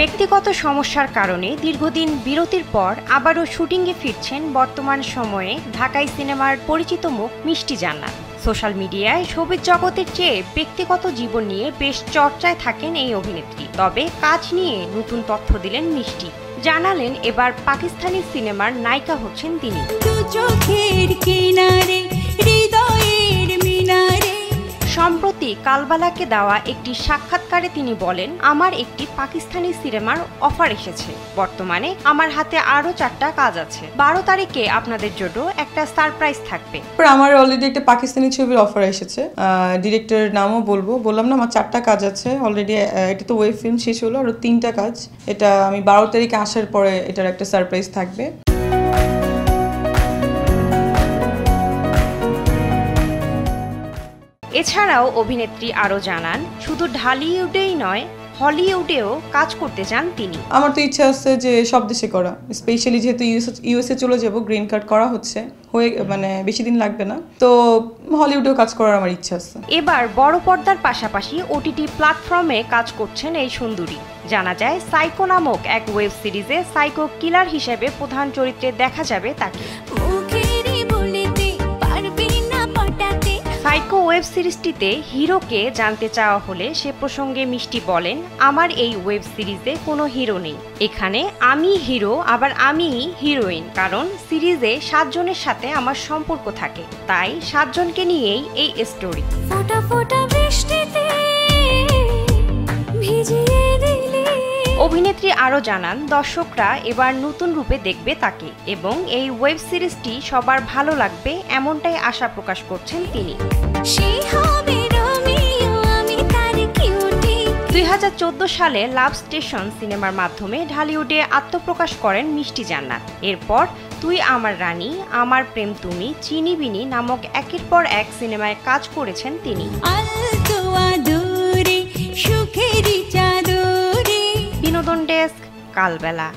ব্যক্তিগত সমস্যার কারণে দীর্ঘদিন বিরতির পর আবারও শুটিংয়ে ফিরছেন বর্তমান সময়ে ঢাকাই সিনেমার পরিচিত মুখ মিষ্টি জান্নাত। সোশ্যাল মিডিয়ায় শোবিজ জগতের চেয়ে ব্যক্তিগত জীবন নিয়ে বেশ চর্চায় থাকেন এই অভিনেত্রী। তবে কাজ নিয়ে নতুন তথ্য দিলেন মিষ্টি, জানালেন এবার পাকিস্তানি সিনেমার নায়িকা হচ্ছেন তিনি। সম্প্রতি কালবালাকে দেওয়া একটি সাক্ষাৎকারে তিনি বলেন, আমার একটি পাকিস্তানি সিনেমার অফার এসেছে। বর্তমানে আমার হাতে আরো 4টা কাজ আছে। 12 তারিখে আপনাদের জন্য একটা সারপ্রাইজ থাকবে। আমার অলরেডি একটা পাকিস্তানি ছবির অফার এসেছে, ডিরেক্টরের নামও বললাম না, আমার 4টা কাজ আছে অলরেডি। এটা তো ওয়েব ফিল্ম শেষ হলো, আরো 3টা কাজ। এটা আমি 12 তারিখে আসার পরে এটার একটা সারপ্রাইজ থাকবে। এছাড়াও অভিনেত্রী আরও জানান, শুধু ঢালিউডেই নয় হলিউডেও কাজ করতে চান তিনি। আমার তো ইচ্ছা আছে যে সব দেশে করা, স্পেশালি যেহেতু ইউএসএ চলে যাব, গ্রিন কার্ড করা হচ্ছে, মানে বেশি দিন লাগবে না, তো হলিউডেও কাজ করার আমার ইচ্ছা আছে। এবার বড় পর্দার পাশাপাশি ওটিটি প্ল্যাটফর্মে কাজ করছেন এই সুন্দরী। জানা যায় সাইকো নামক এক ওয়েব সিরিজে সাইকো কিলার হিসেবে প্রধান চরিত্রে দেখা যাবে তাকে। সাইকো ওয়েব সিরিজটিতে হিরোকে জানতে চাওয়া হলে সে প্রসঙ্গে মিষ্টি বলেন, আমার এই ওয়েব সিরিজে কোনো হিরো নেই। এখানে আমি হিরো, আবার আমি হিরোইন, কারণ সিরিজে 7 জনের সাথে আমার সম্পর্ক থাকে, তাই 7 জনকে নিয়েই এই স্টোরি। অভিনেত্রী আরও জানান, দর্শকরা এবার নতুন রূপে দেখবে তাকে এবং এই ওয়েব সিরিজটি সবার ভালো লাগবে, এমনটাই আশা প্রকাশ করছেন তিনি। 2014 সালে লাভ স্টেশন সিনেমার মাধ্যমে ঢালিউডে আত্মপ্রকাশ করেন মিষ্টি জান্নাত। এরপর তুই আমার রানী, আমার প্রেম তুমি, চিনি বিনি নামক একের পর এক সিনেমায় কাজ করেছেন তিনি। বিনোদন ডেস্ক, কালবেলা।